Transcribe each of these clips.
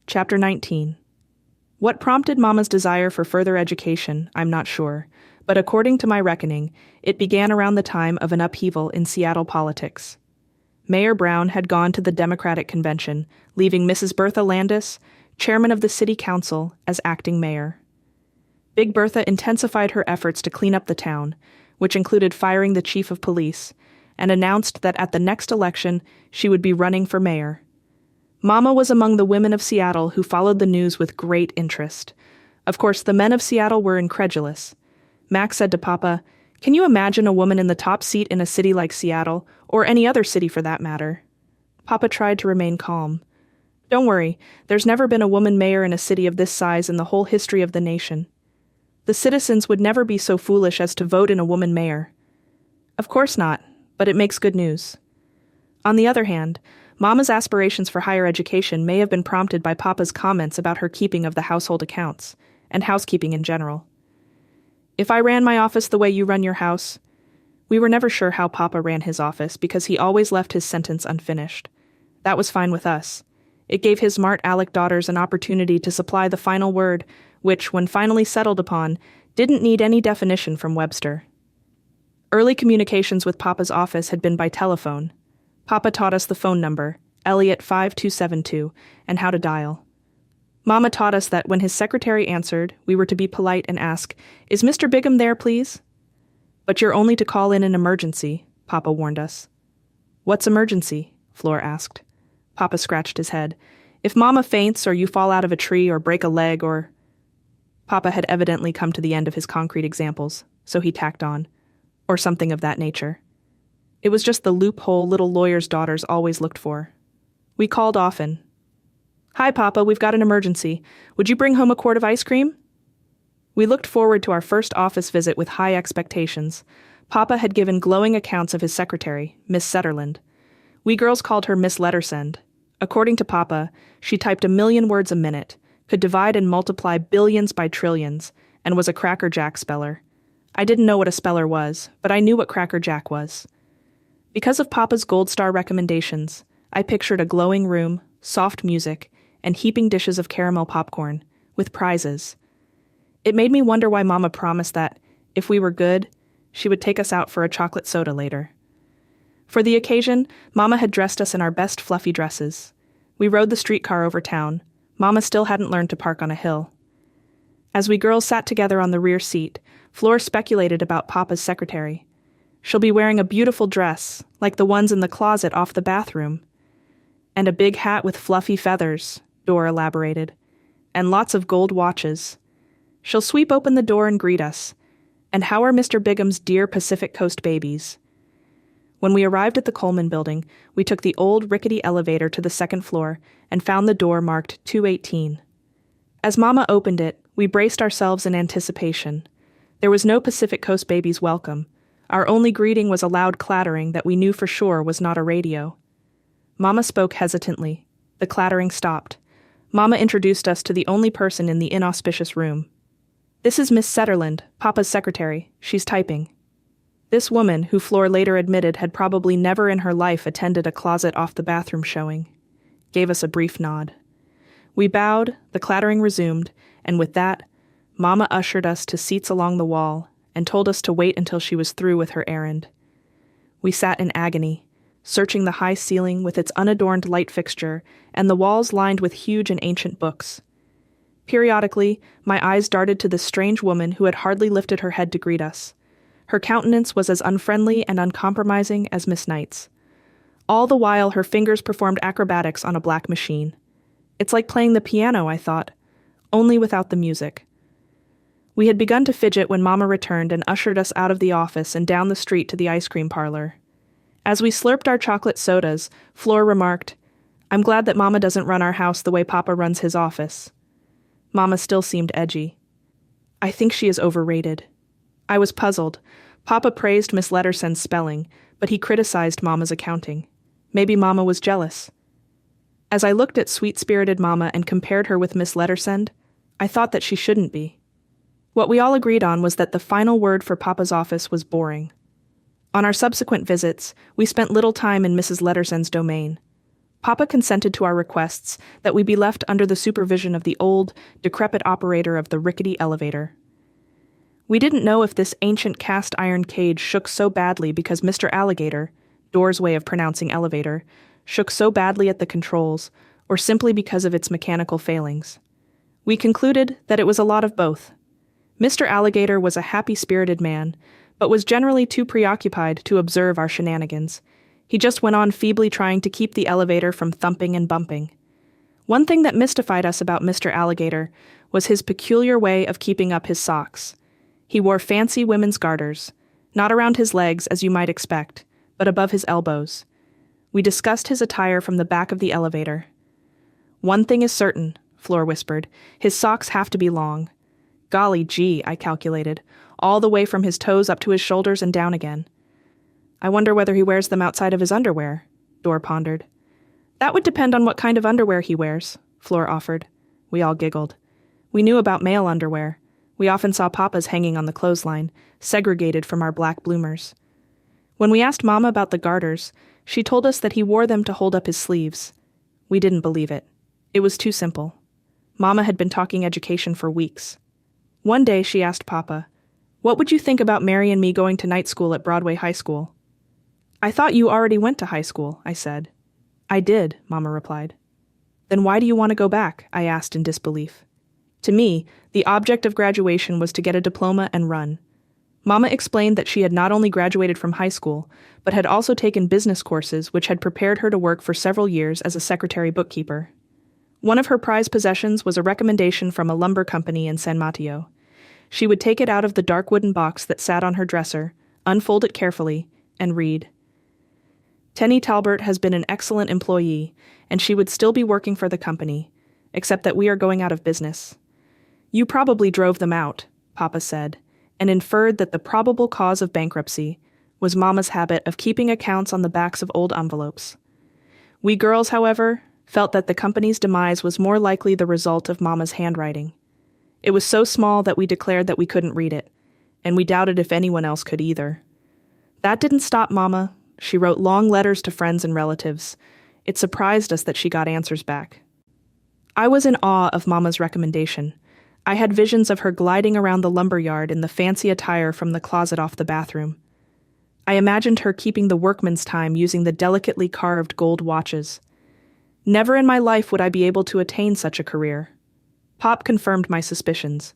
Chapter 19. What prompted Mama's desire for further education, I'm not sure, but according to my reckoning, it began around the time of an upheaval in Seattle politics. Mayor Brown had gone to the Democratic convention, leaving Mrs. Bertha Landis, chairman of the city council, as acting mayor. Big Bertha intensified her efforts to clean up the town, which included firing the chief of police, and announced that at the next election she would be running for mayor. Mama was among the women of Seattle who followed the news with great interest. Of course, the men of Seattle were incredulous. Max said to Papa, "Can you imagine a woman in the top seat in a city like Seattle, or any other city for that matter?" Papa tried to remain calm. "Don't worry, there's never been a woman mayor in a city of this size in the whole history of the nation. The citizens would never be so foolish as to vote in a woman mayor." "Of course not, but it makes good news." On the other hand, Mama's aspirations for higher education may have been prompted by Papa's comments about her keeping of the household accounts, and housekeeping in general. "If I ran my office the way you run your house..." We were never sure how Papa ran his office because he always left his sentence unfinished. That was fine with us. It gave his smart aleck daughters an opportunity to supply the final word, which, when finally settled upon, didn't need any definition from Webster. Early communications with Papa's office had been by telephone. Papa taught us the phone number, Elliot 5272, and how to dial. Mama taught us that when his secretary answered, we were to be polite and ask, "Is Mr. Bigham there, please?" "But you're only to call in an emergency," Papa warned us. "What's emergency?" Fleur asked. Papa scratched his head. "If Mama faints or you fall out of a tree or break a leg or..." Papa had evidently come to the end of his concrete examples, so he tacked on, "or something of that nature." It was just the loophole little lawyers' daughters always looked for. We called often. "Hi, Papa, we've got an emergency. Would you bring home a quart of ice cream?" We looked forward to our first office visit with high expectations. Papa had given glowing accounts of his secretary, Miss Setterland. We girls called her Miss Lettersend. According to Papa, she typed 1,000,000 words a minute, could divide and multiply billions by trillions, and was a Cracker Jack speller. I didn't know what a speller was, but I knew what Cracker Jack was. Because of Papa's Gold Star recommendations, I pictured a glowing room, soft music, and heaping dishes of caramel popcorn, with prizes. It made me wonder why Mama promised that, if we were good, she would take us out for a chocolate soda later. For the occasion, Mama had dressed us in our best fluffy dresses. We rode the streetcar over town. Mama still hadn't learned to park on a hill. As we girls sat together on the rear seat, Fleur speculated about Papa's secretary. "She'll be wearing a beautiful dress, like the ones in the closet off the bathroom. And a big hat with fluffy feathers," Dora elaborated. "And lots of gold watches. She'll sweep open the door and greet us. And how are Mr. Bigham's dear Pacific Coast babies?" When we arrived at the Coleman building, we took the old rickety elevator to the second floor and found the door marked 218. As Mama opened it, we braced ourselves in anticipation. There was no Pacific Coast babies welcome. Our only greeting was a loud clattering that we knew for sure was not a radio. Mama spoke hesitantly. The clattering stopped. Mama introduced us to the only person in the inauspicious room. "This is Miss Setterland, Papa's secretary. She's typing." This woman, who Fleur later admitted had probably never in her life attended a closet off the bathroom showing, gave us a brief nod. We bowed, the clattering resumed, and with that, Mama ushered us to seats along the wall and told us to wait until she was through with her errand. We sat in agony, searching the high ceiling with its unadorned light fixture and the walls lined with huge and ancient books. Periodically, my eyes darted to this strange woman who had hardly lifted her head to greet us. Her countenance was as unfriendly and uncompromising as Miss Knight's. All the while, her fingers performed acrobatics on a black machine. It's like playing the piano, I thought, only without the music. We had begun to fidget when Mama returned and ushered us out of the office and down the street to the ice cream parlor. As we slurped our chocolate sodas, Fleur remarked, "I'm glad that Mama doesn't run our house the way Papa runs his office." Mama still seemed edgy. "I think she is overrated." I was puzzled. Papa praised Miss Lettersend's spelling, but he criticized Mama's accounting. Maybe Mama was jealous. As I looked at sweet-spirited Mama and compared her with Miss Lettersend, I thought that she shouldn't be. What we all agreed on was that the final word for Papa's office was boring. On our subsequent visits, we spent little time in Mrs. Lettersend's domain. Papa consented to our requests that we be left under the supervision of the old, decrepit operator of the rickety elevator. We didn't know if this ancient cast-iron cage shook so badly because Mr. Alligator, Door's way of pronouncing elevator, shook so badly at the controls, or simply because of its mechanical failings. We concluded that it was a lot of both. Mr. Alligator was a happy-spirited man, but was generally too preoccupied to observe our shenanigans. He just went on feebly trying to keep the elevator from thumping and bumping. One thing that mystified us about Mr. Alligator was his peculiar way of keeping up his socks. He wore fancy women's garters, not around his legs as you might expect, but above his elbows. We discussed his attire from the back of the elevator. "One thing is certain," Floor whispered. "His socks have to be long." "Golly gee," I calculated, all the way from his toes up to his shoulders and down again. "I wonder whether he wears them outside of his underwear," Door pondered. "That would depend on what kind of underwear he wears," Floor offered. We all giggled. We knew about male underwear. We often saw Papa's hanging on the clothesline, segregated from our black bloomers. When we asked Mama about the garters, she told us that he wore them to hold up his sleeves. We didn't believe it. It was too simple. Mama had been talking education for weeks. One day she asked Papa, "What would you think about Mary and me going to night school at Broadway High School?" "I thought you already went to high school," I said. "I did," Mama replied. "Then why do you want to go back?" I asked in disbelief. To me, the object of graduation was to get a diploma and run. Mama explained that she had not only graduated from high school, but had also taken business courses which had prepared her to work for several years as a secretary bookkeeper. One of her prized possessions was a recommendation from a lumber company in San Mateo. She would take it out of the dark wooden box that sat on her dresser, unfold it carefully, and read. "Tenny Talbert has been an excellent employee, and she would still be working for the company, except that we are going out of business. You probably drove them out," Papa said, and inferred that the probable cause of bankruptcy was Mama's habit of keeping accounts on the backs of old envelopes. We girls, however, felt that the company's demise was more likely the result of Mama's handwriting. It was so small that we declared that we couldn't read it, and we doubted if anyone else could either. That didn't stop Mama. She wrote long letters to friends and relatives. It surprised us that she got answers back. I was in awe of Mama's recommendation. I had visions of her gliding around the lumberyard in the fancy attire from the closet off the bathroom. I imagined her keeping the workman's time using the delicately carved gold watches. Never in my life would I be able to attain such a career. Pop confirmed my suspicions.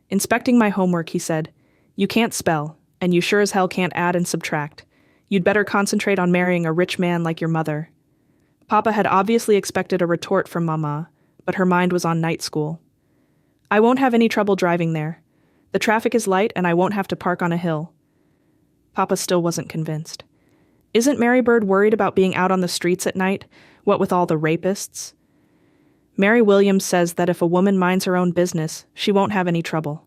Inspecting my homework, he said, "You can't spell, and you sure as hell can't add and subtract. You'd better concentrate on marrying a rich man like your mother." Papa had obviously expected a retort from Mama, but her mind was on night school. "I won't have any trouble driving there. The traffic is light and I won't have to park on a hill." Papa still wasn't convinced. "Isn't Mary Bird worried about being out on the streets at night, what with all the rapists?" "Mary Williams says that if a woman minds her own business, she won't have any trouble."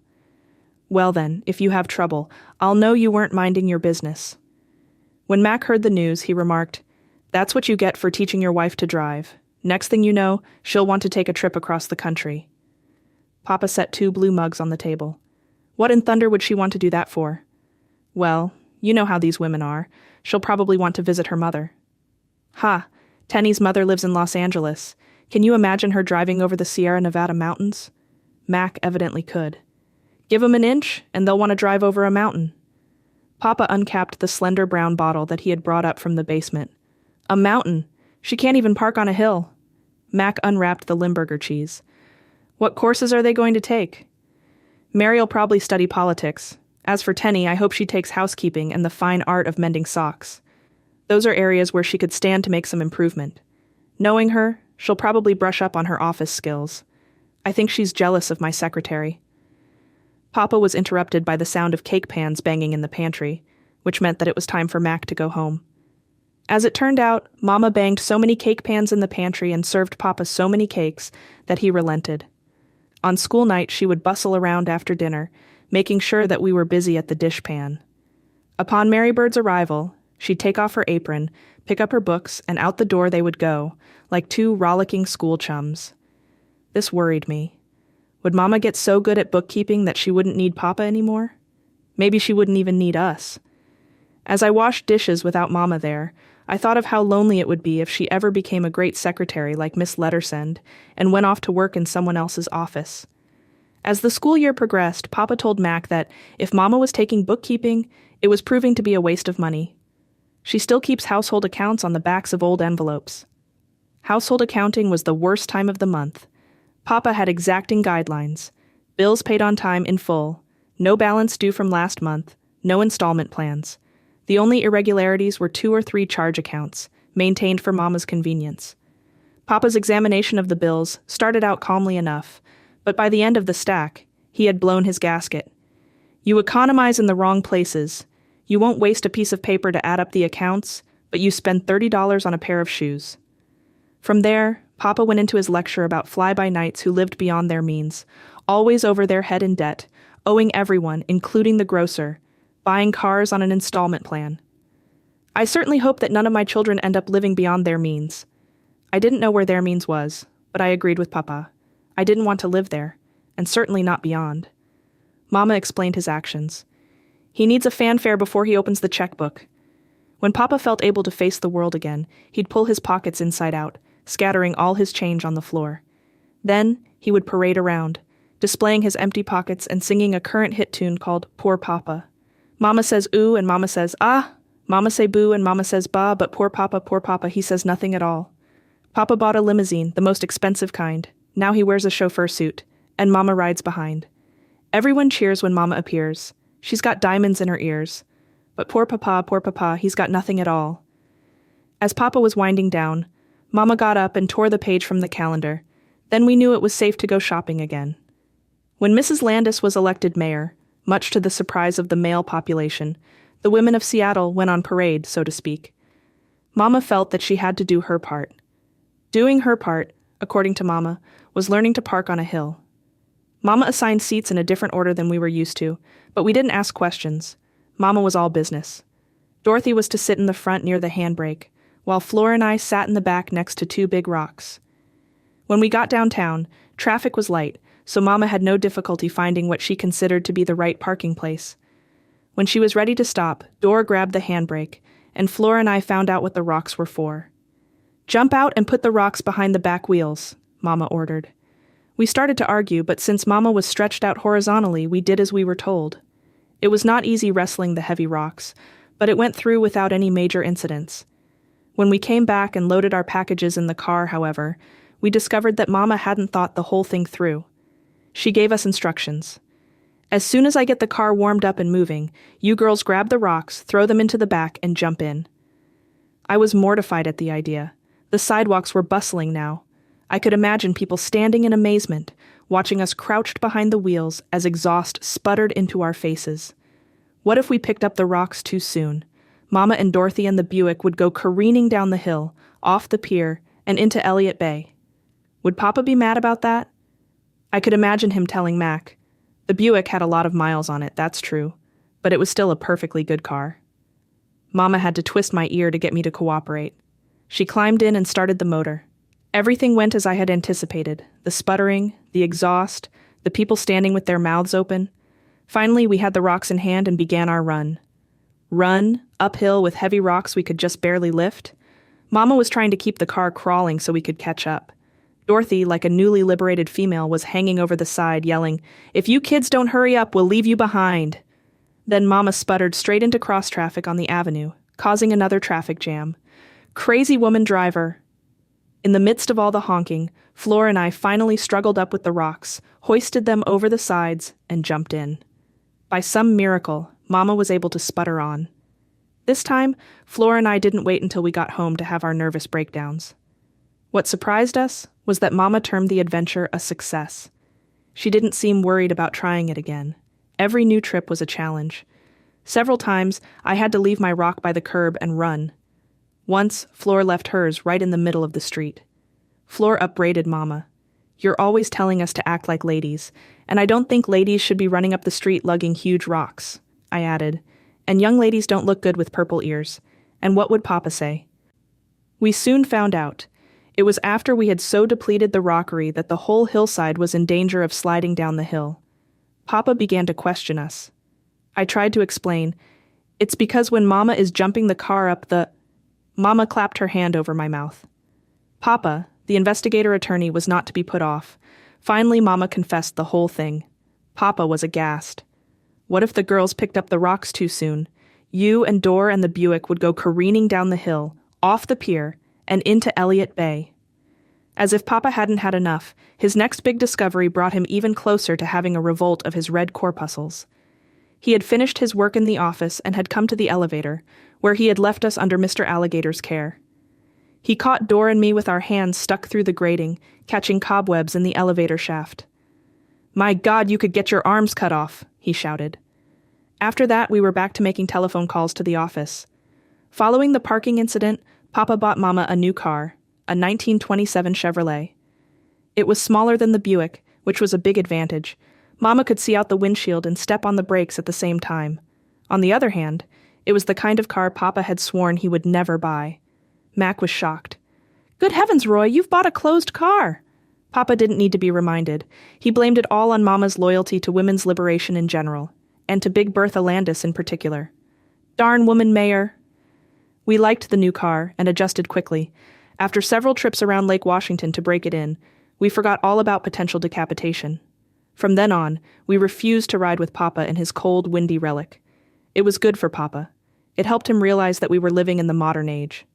"Well then, if you have trouble, I'll know you weren't minding your business." When Mac heard the news, he remarked, "That's what you get for teaching your wife to drive. Next thing you know, she'll want to take a trip across the country." Papa set 2 blue mugs on the table. "What in thunder would she want to do that for?" "Well, you know how these women are. She'll probably want to visit her mother." "Ha! Tenny's mother lives in Los Angeles. Can you imagine her driving over the Sierra Nevada mountains?" Mac evidently could. "Give 'em an inch, and they'll want to drive over a mountain." Papa uncapped the slender brown bottle that he had brought up from the basement. "A mountain! She can't even park on a hill." Mac unwrapped the Limburger cheese. "What courses are they going to take?" "Mary'll probably study politics. As for Tenny, I hope she takes housekeeping and the fine art of mending socks. Those are areas where she could stand to make some improvement. Knowing her, she'll probably brush up on her office skills. I think she's jealous of my secretary." Papa was interrupted by the sound of cake pans banging in the pantry, which meant that it was time for Mac to go home. As it turned out, Mama banged so many cake pans in the pantry and served Papa so many cakes that he relented. On school night, she would bustle around after dinner, making sure that we were busy at the dishpan. Upon Mary Bird's arrival, she'd take off her apron, pick up her books, and out the door they would go, like 2 rollicking school chums. This worried me. Would Mama get so good at bookkeeping that she wouldn't need Papa anymore? Maybe she wouldn't even need us. As I washed dishes without Mama there, I thought of how lonely it would be if she ever became a great secretary like Miss Lettersend and went off to work in someone else's office. As the school year progressed, Papa told Mac that if Mama was taking bookkeeping, it was proving to be a waste of money. She still keeps household accounts on the backs of old envelopes. Household accounting was the worst time of the month. Papa had exacting guidelines. Bills paid on time in full, no balance due from last month, no installment plans. The only irregularities were 2 or 3 charge accounts, maintained for Mama's convenience. Papa's examination of the bills started out calmly enough, but by the end of the stack, he had blown his gasket. You economize in the wrong places. You won't waste a piece of paper to add up the accounts, but you spend $30 on a pair of shoes. From there, Papa went into his lecture about fly-by-nights who lived beyond their means, always over their head in debt, owing everyone, including the grocer, buying cars on an installment plan. I certainly hope that none of my children end up living beyond their means. I didn't know where their means was, but I agreed with Papa. I didn't want to live there, and certainly not beyond. Mama explained his actions. He needs a fanfare before he opens the checkbook. When Papa felt able to face the world again, he'd pull his pockets inside out, scattering all his change on the floor. Then he would parade around, displaying his empty pockets and singing a current hit tune called Poor Papa. Mama says ooh and Mama says ah. Mama say boo and Mama says bah, but poor Papa, he says nothing at all. Papa bought a limousine, the most expensive kind. Now he wears a chauffeur suit, and Mama rides behind. Everyone cheers when Mama appears. She's got diamonds in her ears. But poor Papa, he's got nothing at all. As Papa was winding down, Mama got up and tore the page from the calendar. Then we knew it was safe to go shopping again. When Mrs. Landis was elected mayor, much to the surprise of the male population, the women of Seattle went on parade, so to speak. Mama felt that she had to do her part. Doing her part, according to Mama, was learning to park on a hill. Mama assigned seats in a different order than we were used to, but we didn't ask questions. Mama was all business. Dorothy was to sit in the front near the handbrake, while Flora and I sat in the back next to 2 big rocks. When we got downtown, traffic was light, so Mama had no difficulty finding what she considered to be the right parking place. When she was ready to stop, Dora grabbed the handbrake, and Flora and I found out what the rocks were for. "Jump out and put the rocks behind the back wheels," Mama ordered. We started to argue, but since Mama was stretched out horizontally, we did as we were told. It was not easy wrestling the heavy rocks, but it went through without any major incidents. When we came back and loaded our packages in the car, however, we discovered that Mama hadn't thought the whole thing through. She gave us instructions. "As soon as I get the car warmed up and moving, you girls grab the rocks, throw them into the back, and jump in." I was mortified at the idea. The sidewalks were bustling now. I could imagine people standing in amazement, watching us crouched behind the wheels as exhaust sputtered into our faces. What if we picked up the rocks too soon? Mama and Dorothy and the Buick would go careening down the hill, off the pier, and into Elliott Bay. Would Papa be mad about that? I could imagine him telling Mac. The Buick had a lot of miles on it, that's true, but it was still a perfectly good car. Mama had to twist my ear to get me to cooperate. She climbed in and started the motor. Everything went as I had anticipated, the sputtering, the exhaust, the people standing with their mouths open. Finally, we had the rocks in hand and began our run. Run, uphill with heavy rocks we could just barely lift. Mama was trying to keep the car crawling so we could catch up. Dorothy, like a newly liberated female, was hanging over the side, yelling, "If you kids don't hurry up, we'll leave you behind." Then Mama sputtered straight into cross traffic on the avenue, causing another traffic jam. Crazy woman driver. In the midst of all the honking, Flora and I finally struggled up with the rocks, hoisted them over the sides, and jumped in. By some miracle, Mama was able to sputter on. This time, Flora and I didn't wait until we got home to have our nervous breakdowns. What surprised us was that Mama termed the adventure a success. She didn't seem worried about trying it again. Every new trip was a challenge. Several times, I had to leave my rock by the curb and run. Once, Flora left hers right in the middle of the street. Flora upbraided Mama. "You're always telling us to act like ladies, and I don't think ladies should be running up the street lugging huge rocks," I added. "And young ladies don't look good with purple ears. And what would Papa say?" We soon found out. It was after we had so depleted the rockery that the whole hillside was in danger of sliding down the hill. Papa began to question us. I tried to explain. It's because when Mama is jumping the car up the... Mama clapped her hand over my mouth. Papa, the investigator attorney, was not to be put off. Finally, Mama confessed the whole thing. Papa was aghast. What if the girls picked up the rocks too soon? You and Dor and the Buick would go careening down the hill, off the pier, and into Elliott Bay. As if Papa hadn't had enough, his next big discovery brought him even closer to having a revolt of his red corpuscles. He had finished his work in the office and had come to the elevator, where he had left us under Mr. Alligator's care. He caught Dor and me with our hands stuck through the grating, catching cobwebs in the elevator shaft. "My God, you could get your arms cut off," he shouted. After that, we were back to making telephone calls to the office. Following the parking incident, Papa bought Mama a new car, a 1927 Chevrolet. It was smaller than the Buick, which was a big advantage. Mama could see out the windshield and step on the brakes at the same time. On the other hand, it was the kind of car Papa had sworn he would never buy. Mac was shocked. "Good heavens, Roy, you've bought a closed car!" Papa didn't need to be reminded. He blamed it all on Mama's loyalty to women's liberation in general, and to Big Bertha Landis in particular. "Darn woman, Mayor!" We liked the new car and adjusted quickly. After several trips around Lake Washington to break it in, we forgot all about potential decapitation. From then on, we refused to ride with Papa in his cold, windy relic. It was good for Papa. It helped him realize that we were living in the modern age.